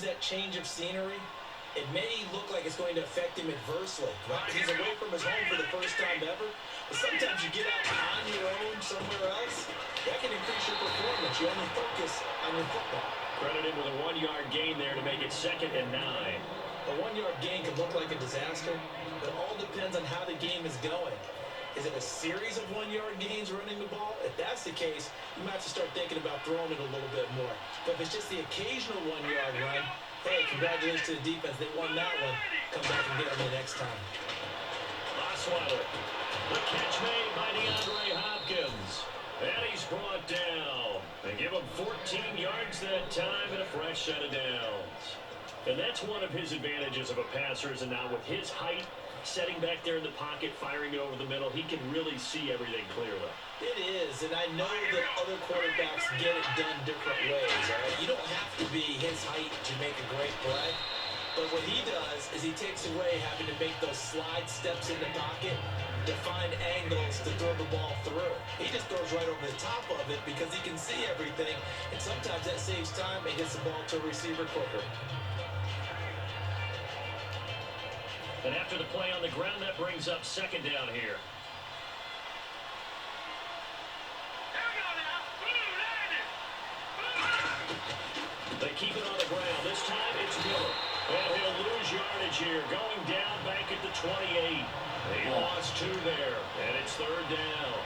that change of scenery, it may look like it's going to affect him adversely. Right? He's away from his home for the first time ever. But sometimes you get out on your own somewhere else, that can increase your performance. You only focus on your football. Credited with a 1-yard gain there to make it 2nd and 9. A 1-yard gain can look like a disaster. It all depends on how the game is going. Is it a series of 1-yard gains running the ball? If that's the case, you might have to start thinking about throwing it a little bit more. But if it's just the occasional 1-yard run, hey, congratulations to the defense. They won that one. Come back and get them the next time. Osweiler. The catch made by DeAndre Hopkins. And he's brought down. They give him 14 yards that time and a fresh set of downs. And that's one of his advantages of a passer, is now with his height, setting back there in the pocket, firing it over the middle, he can really see everything clearly. It is, and I know that other quarterbacks get it done different ways. All right? You don't have to be his height to make a great play. But what he does is he takes away having to make those slide steps in the pocket to find angles to throw the ball through. He just throws right over the top of it because he can see everything, and sometimes that saves time and gets the ball to a receiver quicker. And after the play on the ground, that brings up 2nd down here. They keep it on the ground. This time it's Miller. And he'll lose yardage here. Going down back at the 28. He lost 2 there. And it's 3rd down.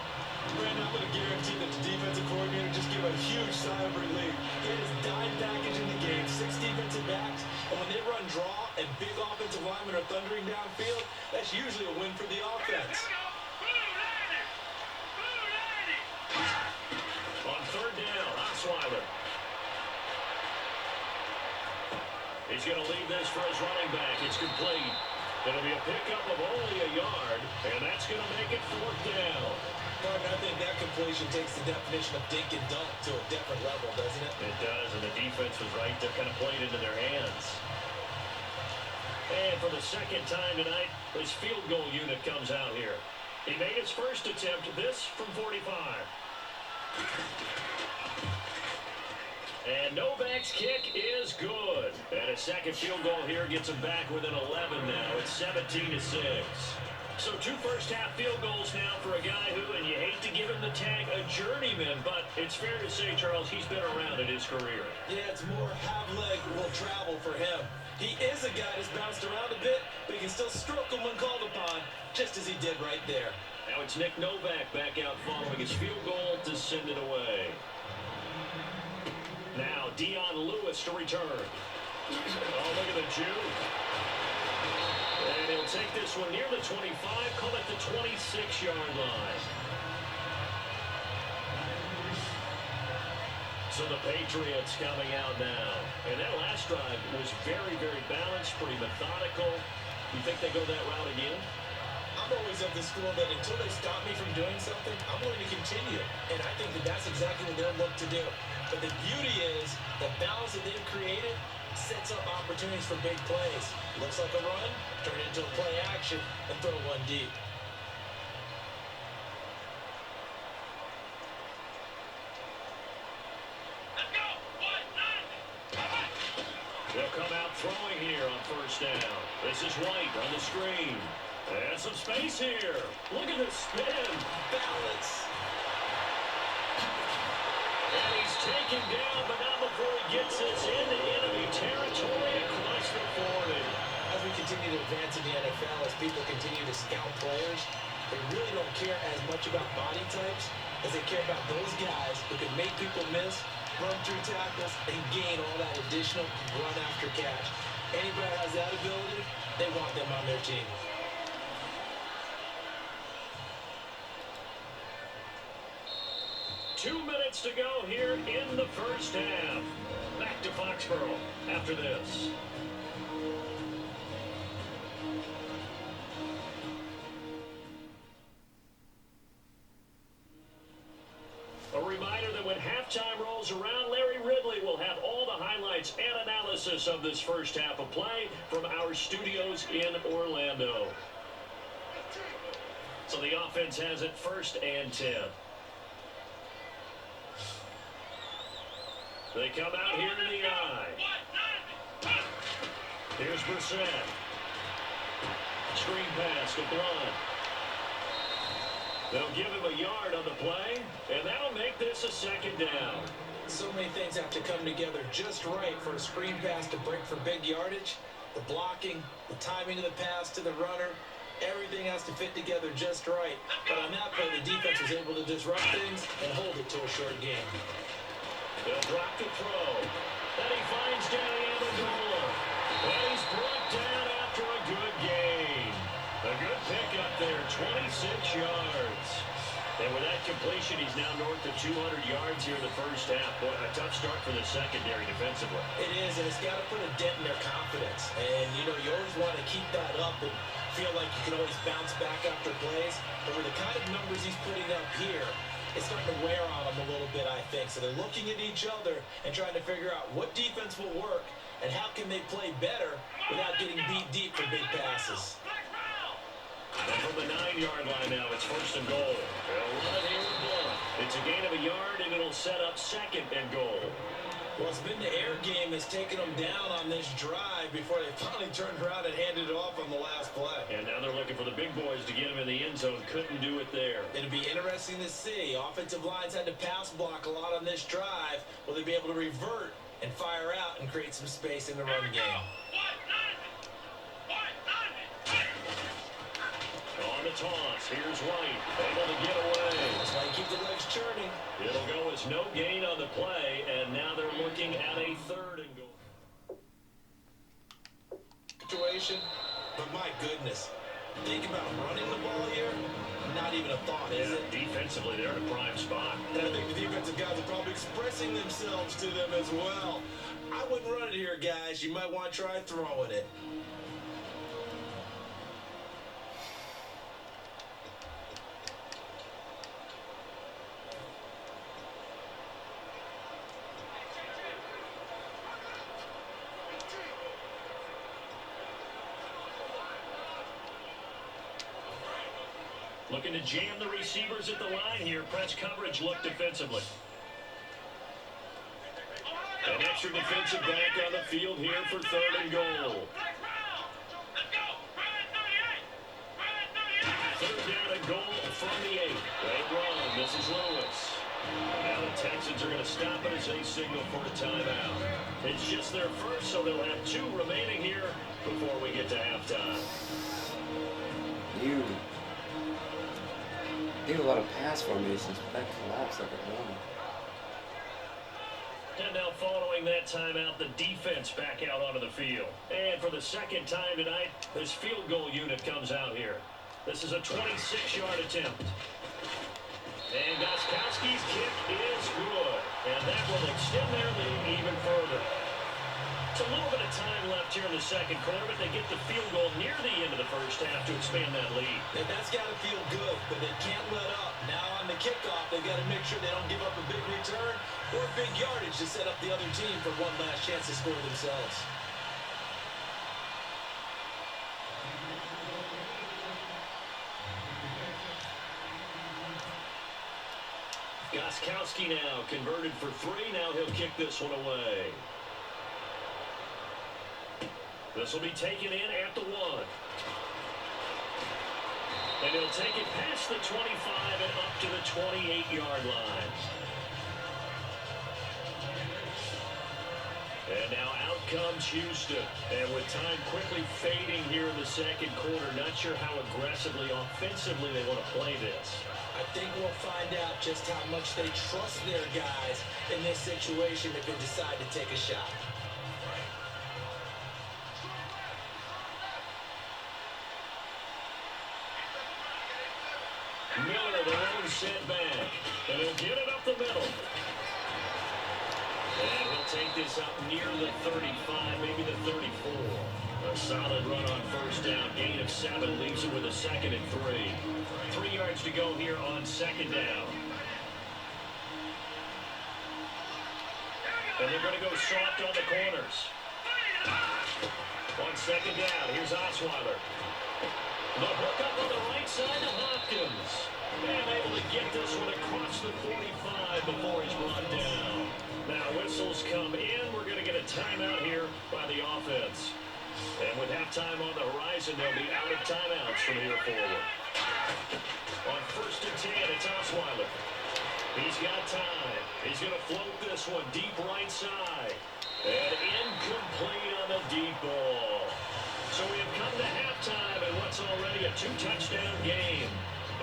Brandon, I'm going to guarantee that the defensive coordinator just gave a huge sigh of relief. He had his dime package in the game, 6 defensive backs, and when they run draw and big offensive linemen are thundering downfield, that's usually a win for the offense. On 3rd down, Osweiler. He's going to leave this for his running back. It's complete. It'll be a pickup of only a yard, and that's going to make it 4th down. Martin, I think that completion takes the definition of dink and dunk to a different level, doesn't it? It does, and the defense was right there, kind of played into their hands. And for the 2nd time tonight, his field goal unit comes out here. He made his first attempt, this from 45. And Novak's kick is good. And a 2nd field goal here gets him back within 11 now. It's 17-6. So 2 first-half field goals now for a guy who, and you hate to give him the tag a journeyman, but it's fair to say, Charles, he's been around in his career. Yeah, it's more half-leg will travel for him. He is a guy that's bounced around a bit, but he can still stroke him when called upon, just as he did right there. Now it's Nick Novak back out following his field goal to send it away. Now Dion Lewis to return. Oh, look at the juke. And he'll take this one near the 25, call it the 26-yard line. So the Patriots coming out now. And that last drive was very, very balanced, pretty methodical. You think they go that route again? I'm always of the school that until they stop me from doing something, I'm going to continue. And I think that that's exactly what they'll look to do. But the beauty is the balance that they've created sets up opportunities for big plays. Looks like a run, turn it into a play action, and throw one deep. They'll come out throwing here on 1st down. This is White on the screen. And some space here. Look at the spin. Balance. And he's taken down, but not before he gets us into enemy territory across the 40. As we continue to advance in the NFL, as people continue to scout players, they really don't care as much about body types as they care about those guys who can make people miss, run through tackles, and gain all that additional run after catch. Anybody has that ability, they want them on their team. Two minutes to go here in the first half. Back to Foxborough after this. A reminder that when halftime rolls around, Larry Ridley will have all the highlights and analysis of this first half of play from our studios in Orlando. So the offense has it 1st and 10. They come out here to the eye. Here's Brissett. Screen pass to Blount. They'll give him a yard on the play, and that'll make this a second down. So many things have to come together just right for a screen pass to break for big yardage. The blocking, the timing of the pass to the runner, everything has to fit together just right. But on that play, the defense was able to disrupt things and hold it to a short game. They'll drop the throw. And he finds Danny Amendola. And he's brought down after a good gain. A good pickup there, 26 yards. And with that completion, he's now north of 200 yards here in the first half. Boy, a tough start for the secondary defensively. It is, and it's got to put a dent in their confidence. And, you know, you always want to keep that up and feel like you can always bounce back after plays. But with the kind of numbers he's putting up here, it's starting to wear on them a little bit, I think. So they're looking at each other and trying to figure out what defense will work and how can they play better without getting beat deep for big passes. And from the 9-yard line now, it's first and goal. They'll run here with Blount. It's a gain of a yard, and it'll set up second and goal. Well, it's been the air game that's taken them down on this drive before they finally turned around and handed it off on the last play. And now they're looking for the big boys to get him in the end zone. Couldn't do it there. It'll be interesting to see. Offensive lines had to pass block a lot on this drive. Will they be able to revert and fire out and create some space in the run game? On the toss, here's White, able to get away. That's why you keep the legs churning. It'll go as no gain on the play, and now they're looking at a third and goal. Situation, but my goodness, think about running the ball here. Not even a thought, is it? Defensively, they're in a prime spot. And I think the defensive guys are probably expressing themselves to them as well. I wouldn't run it here, guys. You might want to try throwing it. Looking to jam the receivers at the line here. Press coverage look defensively. An extra defensive back on the field here for third and goal. Third down and goal from the 8. Great run. This is Lewis. Now the Texans are going to stop it as they signal for a timeout. It's just their first, so they'll have 2 remaining here before we get to halftime. They did a lot of pass formations, but that collapsed like a bomb. And now following that timeout, the defense back out onto the field. And for the second time tonight, this field goal unit comes out here. This is a 26-yard attempt. And Gostkowski's kick is good. And that will extend their lead even further. It's a little bit of time left here in the second quarter, but they get the field goal near the end of the first half to expand that lead. And that's got to feel good, but they can't let up. Now on the kickoff, they've got to make sure they don't give up a big return or big yardage to set up the other team for one last chance to score themselves. Gostkowski now converted for 3. Now he'll kick this one away. This will be taken in at the 1. And he'll take it past the 25 and up to the 28-yard line. And now out comes Houston. And with time quickly fading here in the second quarter, not sure how aggressively, offensively they want to play this. I think we'll find out just how much they trust their guys in this situation if they decide to take a shot. Miller, the lone set back. And he'll get it up the middle. And he'll take this up near the 35, maybe the 34. A solid run on first down. Gain of 7 leaves it with a second and 3. 3 yards to go here on second down. And they're going to go soft on the corners. On second down, here's Osweiler. The hook up on the right side to Hopkins. And able to get this one across the 45 before he's brought down. Now whistles come in. We're going to get a timeout here by the offense. And with halftime on the horizon, they'll be out of timeouts from here forward. On 1st and 10, it's Osweiler. He's got time. He's going to float this one deep right side. And incomplete on the deep ball. So we have come to halftime in what's already a 2-touchdown game.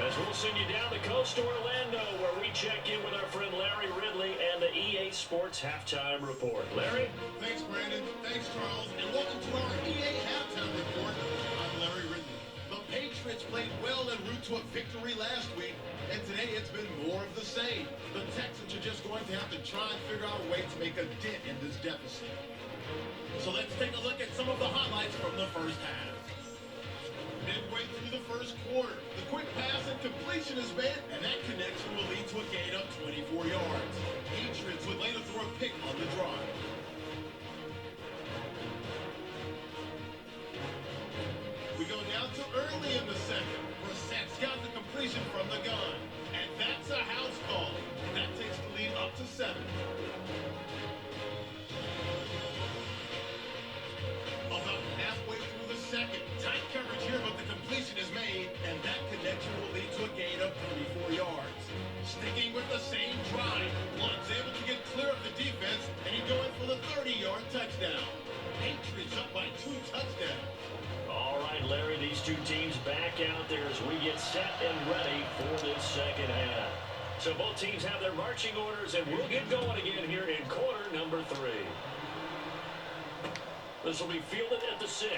As we'll send you down the coast to Orlando, where we check in with our friend Larry Ridley and the EA Sports Halftime Report. Larry? Thanks, Brandon. Thanks, Charles. And welcome to our EA Halftime Report. I'm Larry Ridley. The Patriots played well en route to a victory last week, and today it's been more of the same. The Texans are just going to have to try and figure out a way to make a dent in this deficit. So let's take a look at some of the highlights from the first half. Midway through the first quarter, the quick pass and completion is made, and that connection will lead to a gain of 24 yards. Patriots would later throw a pick on the drive. We go down to early in the second. Brissett's got the completion from the gun, and that's a house call. That takes the lead up to 7. About halfway through the second, tight coverage here, but the completion is made, and that connection will lead to a gain of 34 yards. Sticking with the same drive, Blount's able to get clear of the defense, and he's going for the 30-yard touchdown. Patriots up by 2 touchdowns. All right, Larry, these two teams back out there as we get set and ready for this second half. So both teams have their marching orders, and we'll get going again here in quarter number 3. This will be fielded at the 6.